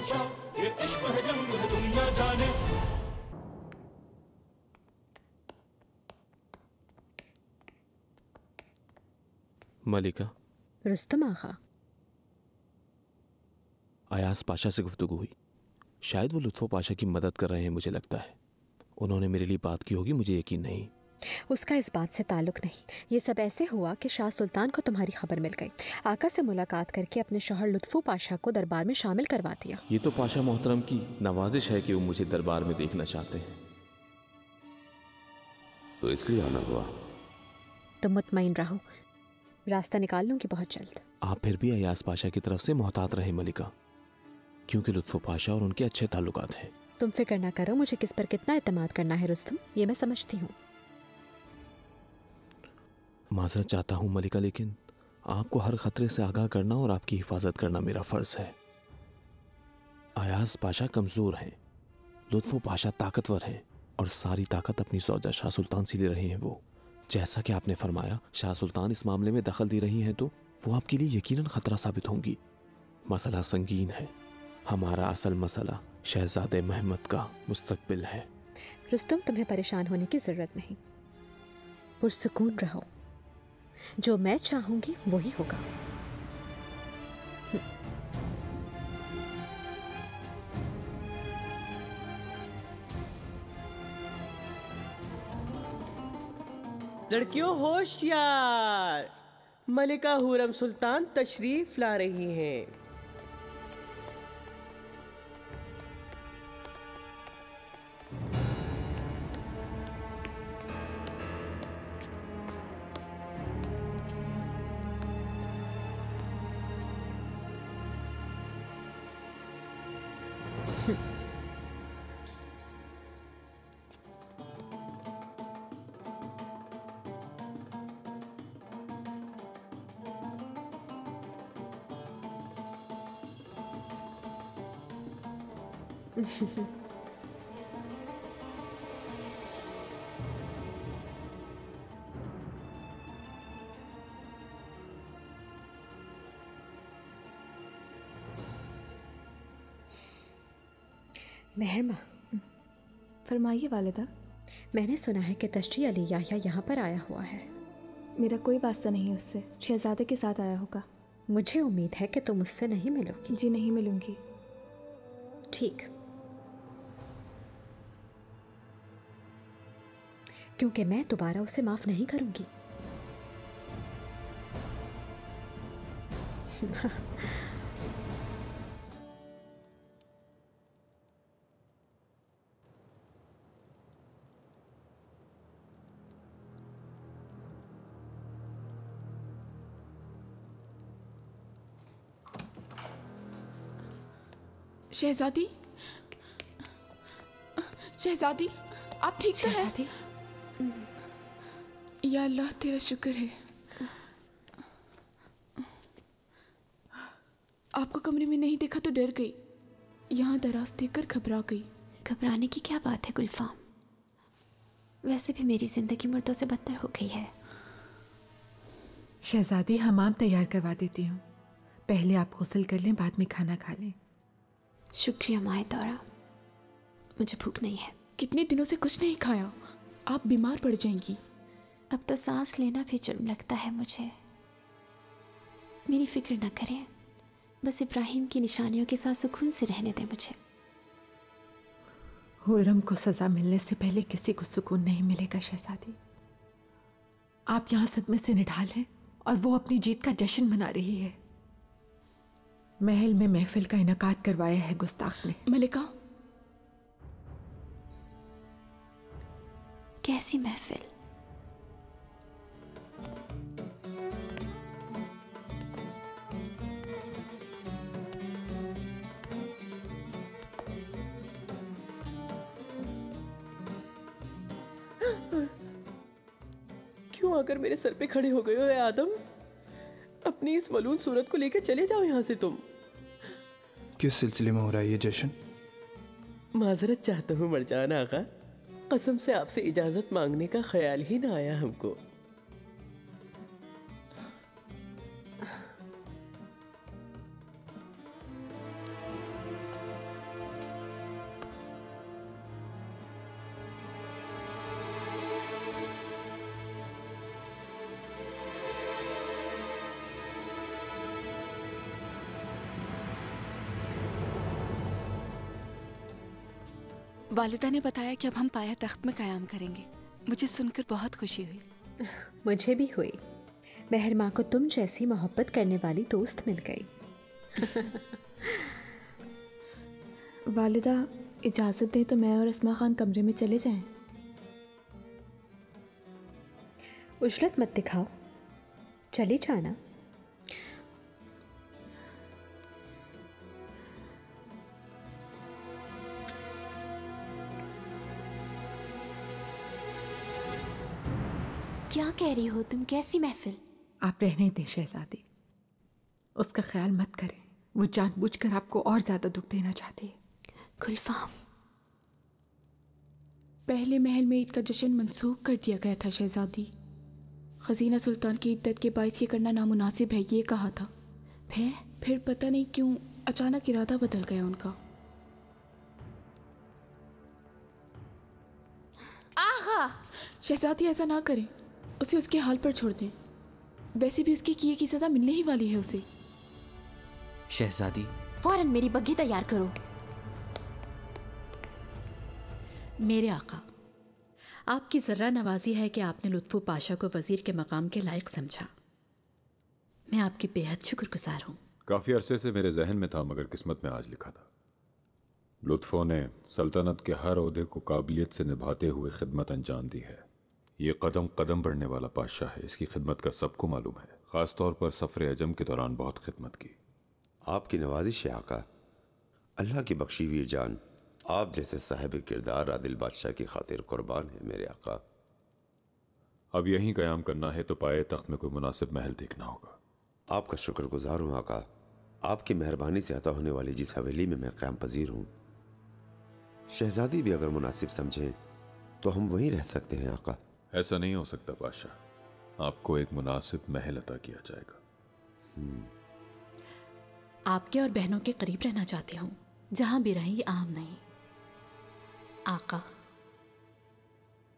शहंशाह, ये इश्क है जंग है दुनिया जाने। मलिका। रुस्तम आगा। अयाज पाशा से गुफ्तगू हुई। शायद वो लुत्फो पाशा की मदद कर रहे हैं, मुझे लगता है। उन्होंने मेरे लिए बात की होगी, मुझे यकीन नहीं। उसका इस बात से ताल्लुक नहीं। ये सब ऐसे हुआ कि शाह सुल्तान को तुम्हारी खबर मिल गई। आका से मुलाकात करके अपने शौहर लुत्फो पाशा को दरबार में शामिल करवा दिया। ये तो पाशा मोहतरम की नवाजिश है कि वो मुझे दरबार में देखना चाहते हैं, तो इसलिए आना हुआ। तुम मुतमईन रहो, रास्ता निकाल लूंगी बहुत जल्द। आप फिर भी अयाज पाशा की तरफ से मोहतात रहे मलिका, क्योंकि लुत्फो पाशा और उनके अच्छे ताल्लुकात हैं। तुम फिक्र ना करो, मुझे किस पर कितना एतमाद करना है रुस्तम, ये मैं समझती हूँ। माजरत चाहता हूँ मलिका, लेकिन आपको हर खतरे से आगाह करना और आपकी हिफाजत करना मेरा फर्ज है। अयाज पाशा कमजोर हैं, लुत्फो पाशा ताकतवर हैं, और सारी ताकत अपनी सौदा शाह सुल्तान से ले रहे हैं। वो, जैसा कि आपने फरमाया, शाह सुल्तान इस मामले में दखल दे रही हैं, तो वो आपके लिए यकीनन खतरा साबित होंगी। मसला संगीन है। हमारा असल मसला शहजादे महमद का मुस्तकबिल है। रुस्तम, तुम्हें परेशान होने की जरूरत नहीं, पुरसुकून रहो। जो मैं चाहूंगी वही होगा। लड़कियों होशियार, मलिका हुरम सुल्तान तशरीफ ला रही हैं। मेहरमा, फरमाइए वालिदा। मैंने सुना है कि तशरी अली याह्या यहाँ पर आया हुआ है। मेरा कोई वास्ता नहीं उससे, शहजादे के साथ आया होगा। मुझे उम्मीद है कि तुम उससे नहीं मिलोगी। जी नहीं मिलूंगी। ठीक, क्योंकि मैं दोबारा उसे माफ नहीं करूंगी। शहजादी, शहजादी, आप ठीक तो हैं? या अल्लाह, तेरा शुक्र है। आपको कमरे में नहीं देखा तो डर गई, यहाँ दराज देखकर घबरा गई। घबराने की क्या बात है गुलफाम, वैसे भी मेरी जिंदगी मुर्दों से बदतर हो गई है। शहजादी, हमाम तैयार करवा देती हूँ। पहले आप गुस्ल कर लें, बाद में खाना खा लें। शुक्रिया माए दौरा, मुझे भूख नहीं है। कितने दिनों से कुछ नहीं खाया, आप बीमार पड़ जाएंगी। अब तो सांस लेना भी जुर्म लगता है मुझे। मेरी फिक्र न करें, बस इब्राहिम की निशानियों के साथ सुकून से रहने दें मुझे। हुरम को सजा मिलने से पहले किसी को सुकून नहीं मिलेगा शहजादी। आप यहाँ सदमे से निढाल हैं और वो अपनी जीत का जश्न मना रही है। महल में महफिल का इनकाद करवाया है गुस्ताख ने। मलिका, कैसी महफिल? क्यों आकर मेरे सर पे खड़े हो गए हो आदम? अपनी इस मलून सूरत को लेकर चले जाओ यहाँ से तुम। किस सिलसिले में हो रहा है ये जश्न? माजरत चाहता हूँ मरजान आगा, कसम से आपसे इजाजत मांगने का ख्याल ही ना आया हमको। वालिदा ने बताया कि अब हम पाया तख्त में क़याम करेंगे। मुझे सुनकर बहुत खुशी हुई। मुझे भी हुई। मेहर माँ को तुम जैसी मोहब्बत करने वाली दोस्त मिल गई। वालिदा इजाज़त दें तो मैं और अस्मा खान कमरे में चले जाएं। उजलत मत दिखाओ, चली जाना। क्या कह रही हो तुम? कैसी महफिल? आप रहने दें शहजादी, उसका ख्याल मत करें। वो जानबूझकर आपको और ज्यादा दुख देना चाहती है। गुलफाम, पहले महल में ईद का जश्न मंसूख कर दिया गया था शहजादी। खजीना सुल्तान की इद्दत के बायस ये करना नामुनासिब है, ये कहा था। फिर पता नहीं क्यों अचानक इरादा बदल गया उनका। आहा! शहजादी ऐसा ना करें, उसे उसके हाल पर छोड़ दें। वैसे भी उसके किए की सजा मिलने ही वाली है उसे। शहजादी, फौरन मेरी बग्घी तैयार करो। मेरे आका, आपकी ज़र्रा नवाजी है कि आपने लुत्फ़ो पाशा को वज़ीर के मकाम के लायक समझा। मैं आपकी बेहद शुक्रगुजार हूँ। काफ़ी अरसे से मेरे जहन में था, मगर किस्मत में आज लिखा था। लुत्फ़ो ने सल्तनत के हर ओहदे को काबिलियत से निभाते हुए खिदमत अंजाम दी है। ये कदम कदम बढ़ने वाला पातशाह है, इसकी खिदमत का सबको मालूम है। ख़ास तौर पर सफ़र अजम के दौरान बहुत खिदमत की। आपकी नवाजिश है आका। अल्लाह की बख्शी हुई जान आप जैसे साहिब किरदार आदिल बादशाह की खातिर कुर्बान है मेरे आका। अब यहीं क़याम करना है तो पाए तख्त में कोई मुनासिब महल देखना होगा। आपका शुक्रगुजार हूँ आका। आपकी मेहरबानी से अता होने वाली जिस हवेली में मैं क़याम पजीर हूँ, शहजादी भी अगर मुनासिब समझें तो हम वहीं रह सकते हैं आका। ऐसा नहीं हो सकता बादशाह, आपको एक मुनासिब महल अता किया जाएगा। आपके और बहनों के करीब रहना चाहती हूँ, जहाँ भी रहें ये आम नहीं। आका,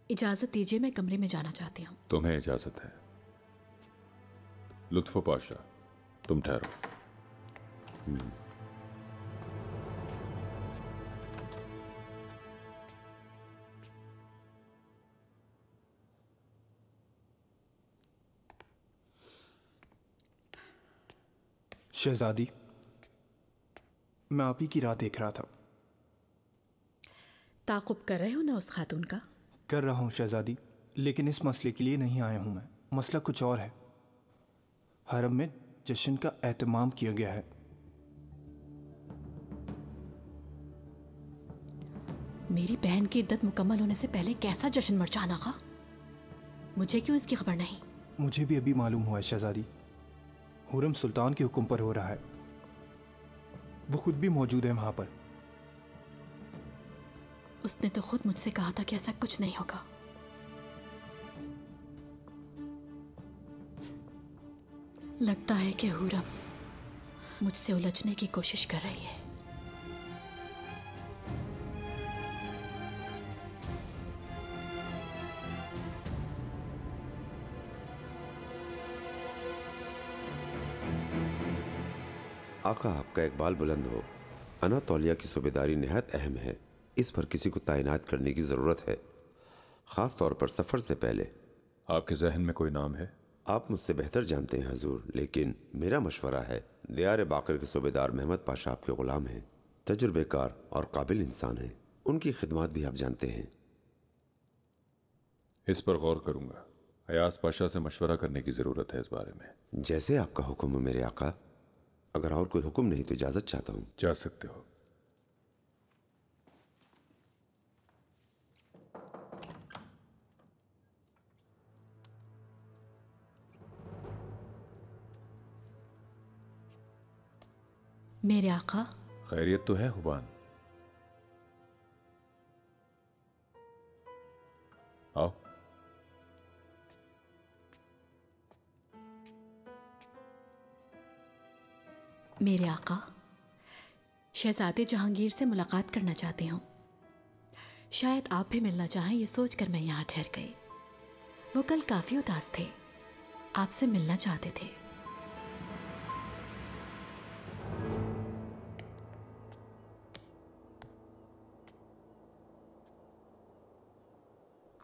इजाज़त दीजिए, मैं कमरे में जाना चाहती हूँ। तुम्हें इजाज़त है। लुत्फ़ो पाशा, तुम ठहरो। शहजादी, मैं आप ही की राह देख रहा था। ताक़ुब कर रहे हो ना उस खातून का? कर रहा हूँ शहजादी, लेकिन इस मसले के लिए नहीं आया हूँ मैं। मसला कुछ और है। हरम में जश्न का एहतमाम किया गया है। मेरी बहन की इद्दत मुकम्मल होने से पहले कैसा जश्न मचाना का? मुझे क्यों इसकी खबर नहीं? मुझे भी अभी मालूम हुआ है शहजादी। हुरम सुल्तान के हुक्म पर हो रहा है। वो खुद भी मौजूद है वहां पर। उसने तो खुद मुझसे कहा था कि ऐसा कुछ नहीं होगा। लगता है कि हुरम मुझसे उलझने की कोशिश कर रही है। आका, आपका इकबाल बुलंद हो। अनातोलिया की सूबेदारी निहायत अहम है। इस पर किसी को तैनात करने की ज़रूरत है, ख़ास तौर पर सफ़र से पहले। आपके जहन में कोई नाम है? आप मुझसे बेहतर जानते हैं हजूर, लेकिन मेरा मशवरा है। दियार बाकर के सूबेदार महमद पाशा आपके ग़ुलाम हैं। तजुर्बेकार और काबिल इंसान हैं। उनकी खिदमत भी आप जानते हैं। इस पर गौर करूँगा। अयाज पाशा से मशवरा करने की ज़रूरत है इस बारे में। जैसे आपका हुक्म हो मेरे आका। अगर और कोई हुक्म नहीं तो इजाज़त चाहता हूँ। जा सकते हो। मेरे आका। खैरियत तो है हुबान? आओ। मेरे आका, शहजादे जहांगीर से मुलाकात करना चाहती हूँ। शायद आप भी मिलना चाहें, ये सोचकर मैं यहाँ ठहर गई। वो कल काफ़ी उदास थे, आपसे मिलना चाहते थे।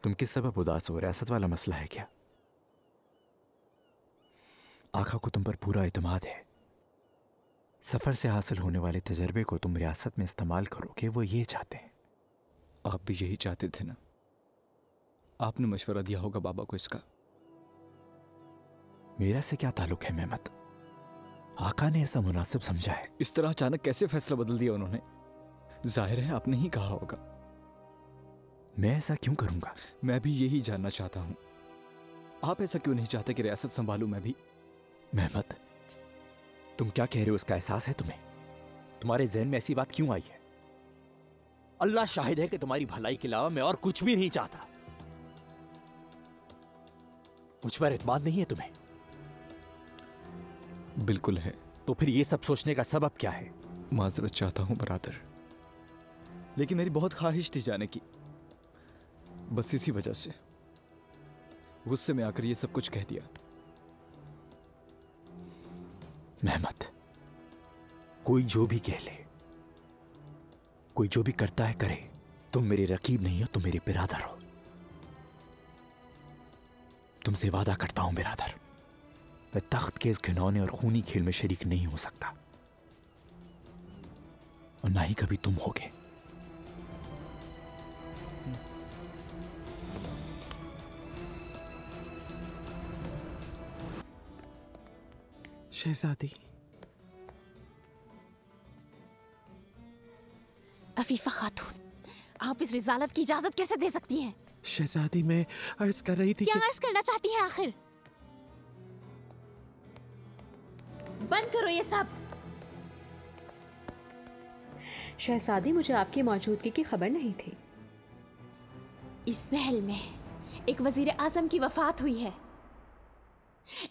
तुम किस सबब उदास हो? रियासत वाला मसला है क्या? आका को तुम पर पूरा इत्मीनान है। सफर से हासिल होने वाले तजर्बे को तुम रियासत में इस्तेमाल करोगे, वो ये चाहते हैं। आप भी यही चाहते थे ना? आपने मशवरा दिया होगा बाबा को इसका। मेरा से क्या ताल्लुक है मेहमत? आका ने ऐसा मुनासिब समझा है। इस तरह अचानक कैसे फैसला बदल दिया उन्होंने? जाहिर है आपने ही कहा होगा। मैं ऐसा क्यों करूंगा? मैं भी यही जानना चाहता हूं। आप ऐसा क्यों नहीं चाहते कि रियासत संभालूं मैं भी? मेहमत, तुम क्या कह रहे हो इसका एहसास है तुम्हें? तुम्हारे जहन में ऐसी बात क्यों आई है? अल्लाह शाहिद है कि तुम्हारी भलाई के अलावा मैं और कुछ भी नहीं चाहता। मुझ पर एतमाद नहीं है तुम्हें? बिल्कुल है। तो फिर ये सब सोचने का सबब क्या है? माजरत चाहता हूं बरादर, लेकिन मेरी बहुत ख्वाहिश थी जाने की। बस इसी वजह से गुस्से में आकर ये सब कुछ कह दिया। मेहमत, कोई जो भी कह ले, कोई जो भी करता है करे, तुम मेरे रकीब नहीं हो, तुम मेरे बिरादर हो। तुमसे वादा करता हूं बिरादर, मैं तख्त के इस घिनौने और खूनी खेल में शरीक नहीं हो सकता, और ना ही कभी तुम होगे। शहजादी, अफीफा खातून, आप इस रिजालत की इजाजत कैसे दे सकती हैं? शहजादी मैं अर्ज कर रही थी क्या कि... अर्ज करना चाहती हैं आखिर? बंद करो ये सब। शहजादी, मुझे आपकी मौजूदगी की खबर नहीं थी। इस महल में एक वजीर आजम की वफात हुई है,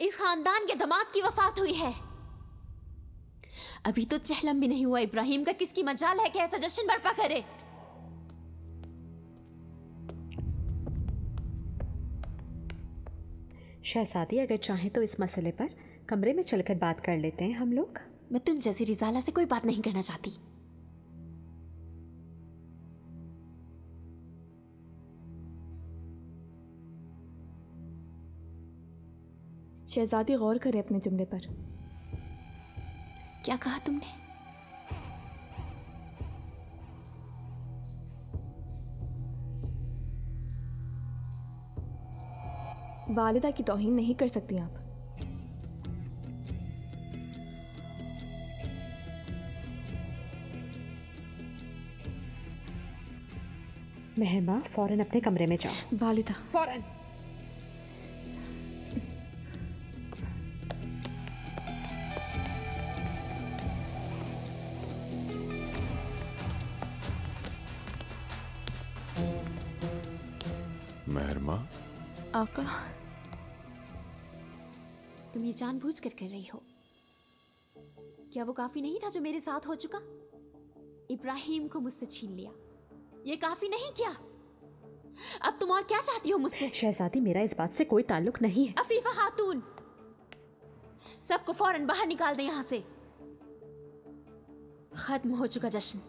इस खानदान के दामाद की वफात हुई है। अभी तो चहलम भी नहीं हुआ इब्राहिम का, किसकी मजाल है कि ऐसा जश्न बर्पा करे? शहजादी, अगर चाहें तो इस मसले पर कमरे में चलकर बात कर लेते हैं हम लोग। मैं तुम जैसी रिजाला से कोई बात नहीं करना चाहती। शहजादी गौर करे अपने जुमले पर। क्या कहा तुमने? वालिदा की तौहीन नहीं कर सकती आप। मेहरमा, फौरन अपने कमरे में जाओ। वालिदा, फौरन। मेहरमा, आका, तुम ये जानबूझकर कर रही हो? क्या वो काफी नहीं था जो मेरे साथ हो चुका? इब्राहिम को मुझसे छीन लिया, ये काफी नहीं क्या? अब तुम और क्या चाहती हो मुझसे? शहजादी, मेरा इस बात से कोई ताल्लुक नहीं है। अफीफा खातून, सबको फौरन बाहर निकाल दे यहां से। खत्म हो चुका जश्न।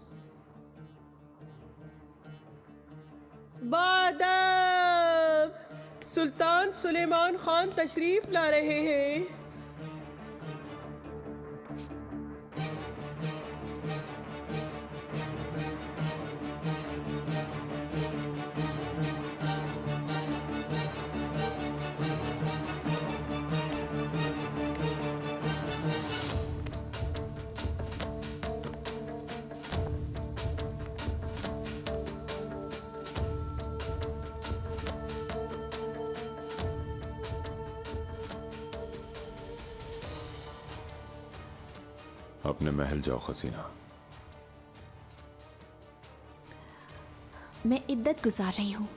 बादब, सुल्तान सुलेमान खान तशरीफ ला रहे हैं। अपने महल जाओ खजीना। मैं इद्दत गुजार रही हूँ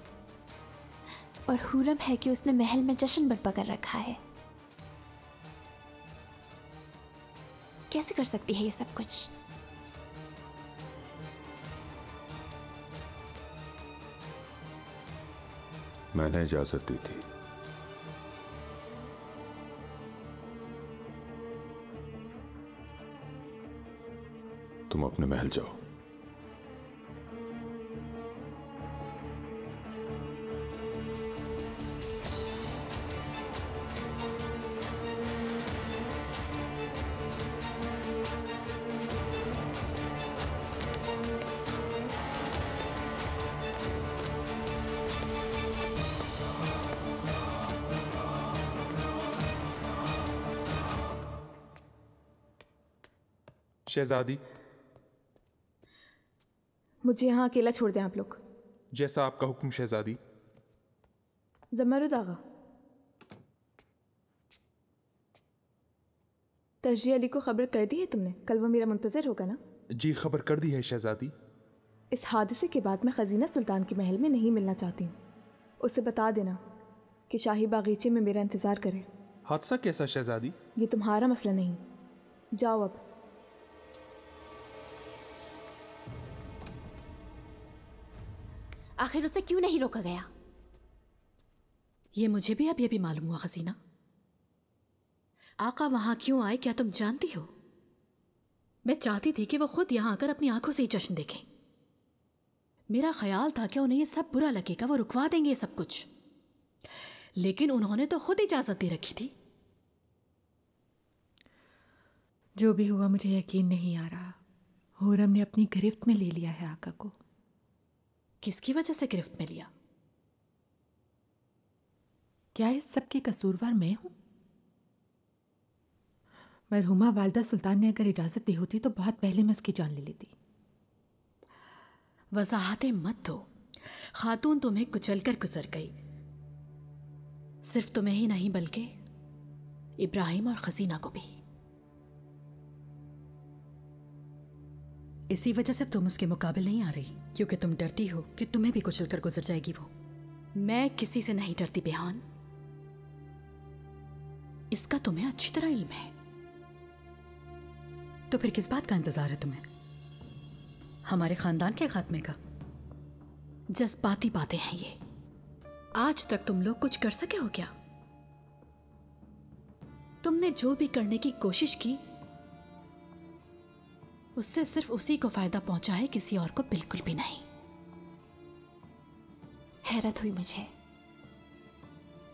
और हुरम है कि उसने महल में जश्न बर्पा कर रखा है। कैसे कर सकती है ये सब कुछ? मैंने इजाजत दी थी। तुम अपने महल जाओ। शहजादी, मुझे यहाँ अकेला छोड़ दें आप लोग। जैसा आपका हुक्म शहजादी। जमरुद आगा, तर्जी अली को खबर कर दी है तुमने? कल वो मेरा मुंतजर होगा ना? जी खबर कर दी है शहजादी। इस हादसे के बाद मैं खजीना सुल्तान के महल में नहीं मिलना चाहती हूँ। उसे बता देना कि शाही बागीचे में मेरा इंतज़ार करे। हादसा कैसा शहजादी? ये तुम्हारा मसला नहीं, जाओ अब। आखिर उसे क्यों नहीं रोका गया? ये मुझे भी अभी मालूम हुआ खजीना। आका वहां क्यों आए क्या तुम जानती हो? मैं चाहती थी कि वो खुद यहां आकर अपनी आंखों से ही जश्न देखें। मेरा ख्याल था कि उन्हें ये सब बुरा लगेगा, वो रुकवा देंगे ये सब कुछ, लेकिन उन्होंने तो खुद इजाजत दे रखी थी। जो भी हुआ मुझे यकीन नहीं आ रहा। हुरम ने अपनी गिरफ्त में ले लिया है आका को। किसकी वजह से गिरफ्त में लिया? क्या इस सब की कसूरवार मैं हूं? मरहुमा वालदा सुल्तान ने अगर इजाजत दी होती तो बहुत पहले मैं उसकी जान ले लेती। वजाहतें मत दो। खातून तुम्हें कुचल कर गुजर गई। सिर्फ तुम्हें ही नहीं बल्कि इब्राहिम और खजीना को भी। इसी वजह से तुम उसके मुकाबले नहीं आ रही, क्योंकि तुम डरती हो कि तुम्हें भी कुचल कर गुजर जाएगी वो। मैं किसी से नहीं डरती बेहान, इसका तुम्हें अच्छी तरह इल्म है। तो फिर किस बात का इंतजार है तुम्हें? हमारे खानदान के खात्मे का? जज्बाती बातें हैं ये। आज तक तुम लोग कुछ कर सके हो क्या? तुमने जो भी करने की कोशिश की उससे सिर्फ उसी को फायदा पहुंचा है, किसी और को बिल्कुल भी नहीं। हैरत हुई मुझे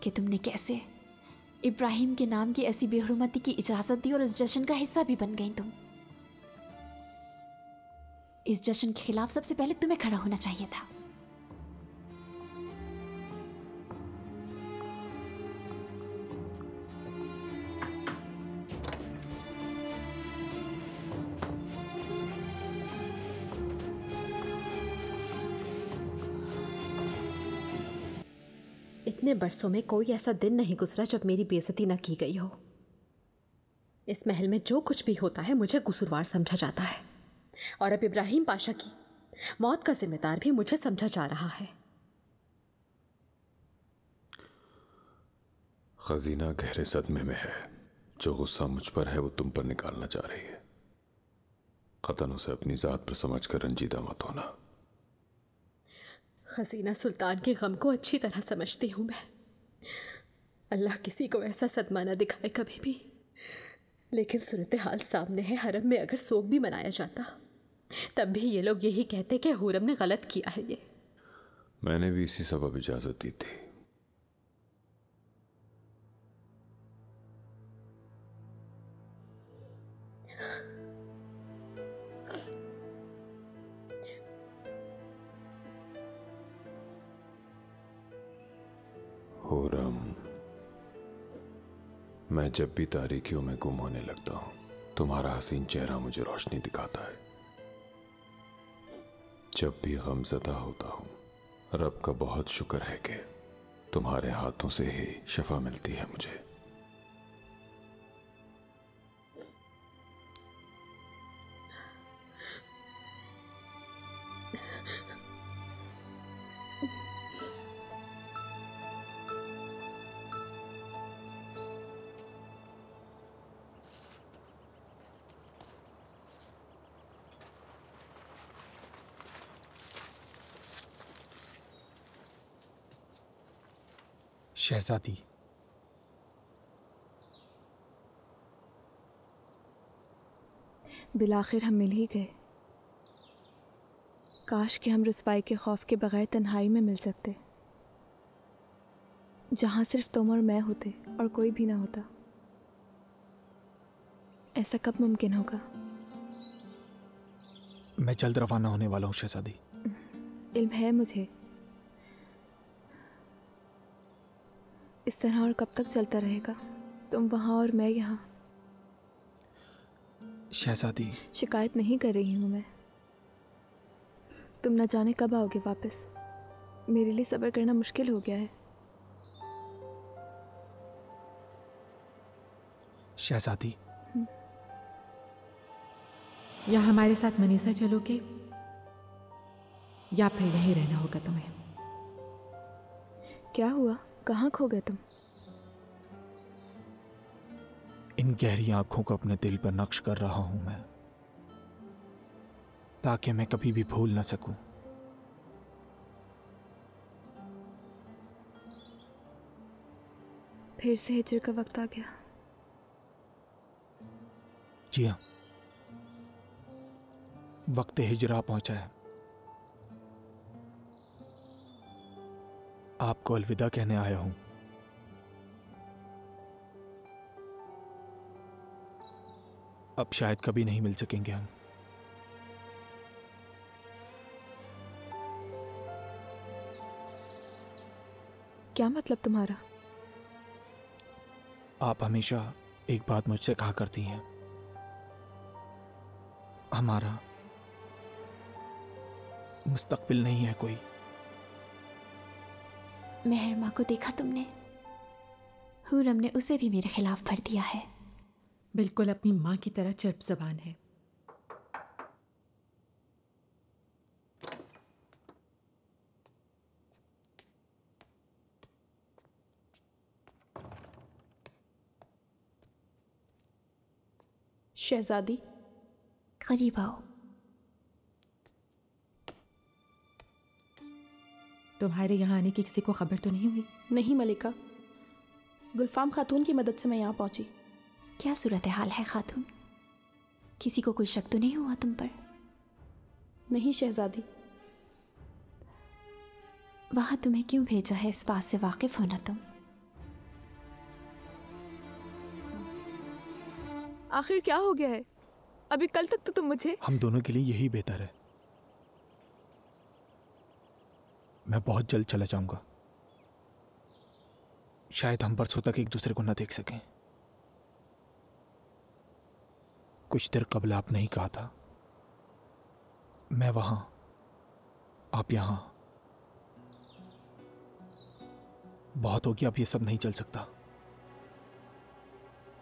कि तुमने कैसे इब्राहिम के नाम की ऐसी बेहुरमती की इजाजत दी और इस जश्न का हिस्सा भी बन गई तुम। इस जश्न के खिलाफ सबसे पहले तुम्हें खड़ा होना चाहिए था। इतने बरसों में कोई ऐसा दिन नहीं गुजरा जब मेरी बेइज्जती न की गई हो। इस महल में जो कुछ भी होता है मुझे कसूरवार समझा जाता है, और अब इब्राहिम पाशा की मौत का जिम्मेदार भी मुझे समझा जा रहा है। खजीना गहरे सदमे में है। जो गुस्सा मुझ पर है वो तुम पर निकालना चाह रही है। कतन उसे अपनी जात पर समझकर रंजीदा मत होना। खजीना सुल्तान के गम को अच्छी तरह समझती हूँ मैं। अल्लाह किसी को ऐसा सदमा न दिखाए कभी भी। लेकिन सूरत हाल सामने है। हरम में अगर सोग भी मनाया जाता तब भी ये लोग यही कहते कि हुरम ने गलत किया है। ये मैंने भी इसी सबब इजाजत दी थी। हुरम, मैं जब भी तारीकियों में गुम होने लगता हूं तुम्हारा हसीन चेहरा मुझे रोशनी दिखाता है। जब भी गमज़दा होता हूं रब का बहुत शुक्र है कि तुम्हारे हाथों से ही शफा मिलती है मुझे। शहजादी, बिलाखिर हम मिल ही गए। काश कि हम रुसवाई के खौफ के बगैर तन्हाई में मिल सकते, जहाँ सिर्फ तुम और मैं होते और कोई भी ना होता। ऐसा कब मुमकिन होगा? मैं जल्द रवाना होने वाला हूँ शहजादी। इल्म है मुझे। इस तरह और कब तक चलता रहेगा? तुम वहाँ और मैं यहाँ। शहजादी। शिकायत नहीं कर रही हूँ मैं। तुम न जाने कब आओगे वापस। मेरे लिए सब्र करना मुश्किल हो गया है। शहजादी, या हमारे साथ मनीषा चलोगे या फिर यहीं रहना होगा तुम्हें। क्या हुआ? कहाँ खो गए तुम? इन गहरी आंखों को अपने दिल पर नक्श कर रहा हूं मैं, ताकि मैं कभी भी भूल ना सकूं। फिर से हिजर का वक्त आ गया। जी हाँ, वक्त हिजरा पहुंचा है। आपको अलविदा कहने आया हूं। अब शायद कभी नहीं मिल सकेंगे हम। क्या मतलब तुम्हारा? आप हमेशा एक बात मुझसे कहा करती हैं, हमारा मुस्तकबिल नहीं है कोई। मेहर माँ को देखा तुमने? हुरम ने उसे भी मेरे खिलाफ भर दिया है। बिल्कुल अपनी माँ की तरह चर्प ज़बान है। शहजादी, करीब आओ। तुम्हारे यहाँ आने की किसी को खबर तो नहीं हुई? नहीं मलिका, गुलफाम खातून की मदद से मैं यहाँ पहुँची। क्या सूरत हाल है खातून? किसी को कोई शक तो नहीं हुआ तुम पर? नहीं शहजादी। वहां तुम्हें क्यों भेजा है, इस बात से वाकिफ हो ना तुम? आखिर क्या हो गया है? अभी कल तक तो तुम मुझे। हम दोनों के लिए यही बेहतर है। मैं बहुत जल्द चला जाऊंगा। शायद हम बरसों तक एक दूसरे को न देख सकें। कुछ देर कबल आपने ही कहा था, मैं वहां, आप यहां। बहुत हो गया, अब ये सब नहीं चल सकता।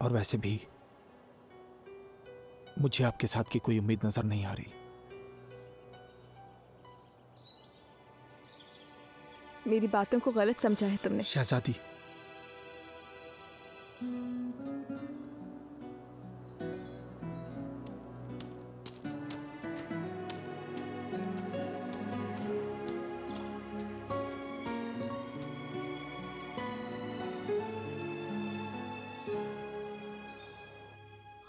और वैसे भी मुझे आपके साथ की कोई उम्मीद नजर नहीं आ रही। मेरी बातों को गलत समझा है तुमने। शहजादी,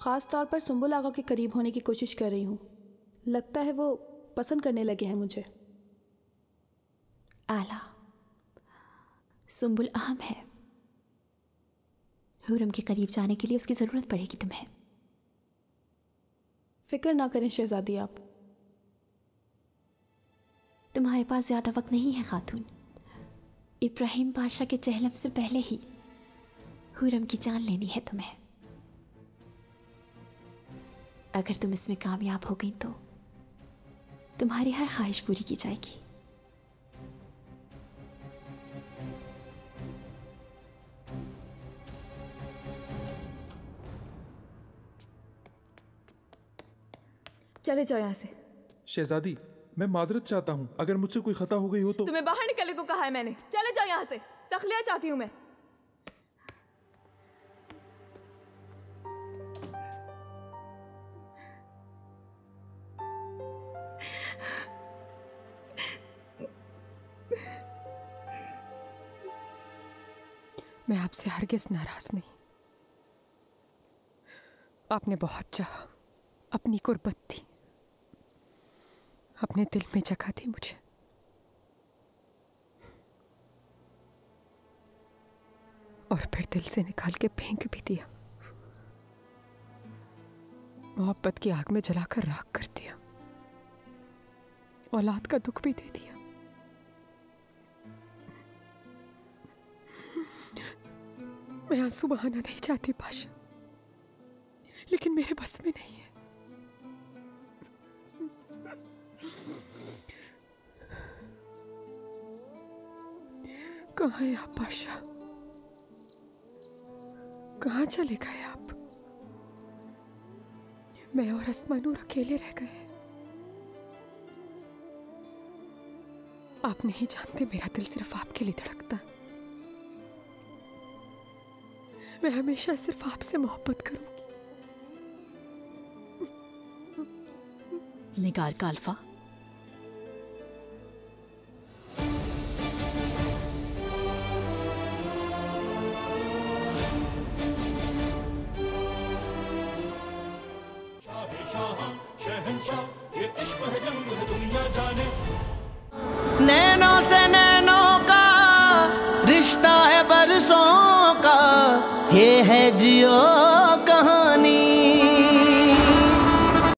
ख़ास तौर पर सुंबुल आगा के करीब होने की कोशिश कर रही हूँ। लगता है वो पसंद करने लगे हैं मुझे। आला, सुंबुल अहम है। हुरम के करीब जाने के लिए उसकी ज़रूरत पड़ेगी तुम्हें। फिक्र ना करें शहजादी आप। तुम्हारे पास ज़्यादा वक्त नहीं है खातून। इब्राहिम पाशा के चहलम से पहले ही हुरम की जान लेनी है तुम्हें। अगर तुम इसमें कामयाब हो गई तो तुम्हारी हर ख्वाहिश पूरी की जाएगी। चले जाओ यहाँ से। शहजादी, मैं माजरत चाहता हूँ, अगर मुझसे कोई खता हो गई हो तो। तुम्हें बाहर निकलने को कहा है मैंने। चले जाओ यहाँ से, तखलिया चाहती हूँ मैं। मैं आपसे हरगिज नाराज नहीं। आपने बहुत चाहा, अपनी कुर्बत दी, अपने दिल में जगह दी मुझे। और फिर दिल से निकाल के फेंक भी दिया। मोहब्बत की आग में जलाकर राख कर दिया। औलाद का दुख भी दे दिया। मैं आंसू बहाना नहीं चाहती पाशा, लेकिन मेरे बस में नहीं है। कहाँ है आप पाशा? कहाँ चले गए आप? मैं और अस्मानूर अकेले रह गए। आप नहीं जानते मेरा दिल सिर्फ आपके लिए धड़कता। मैं हमेशा सिर्फ आपसे मोहब्बत करूंगी। निगार का अल्फा, शहंशाह, ये इश्क है जंग है दुनिया जाने। नैनों से नैनों का रिश्ता है बरसों का, ये है जियो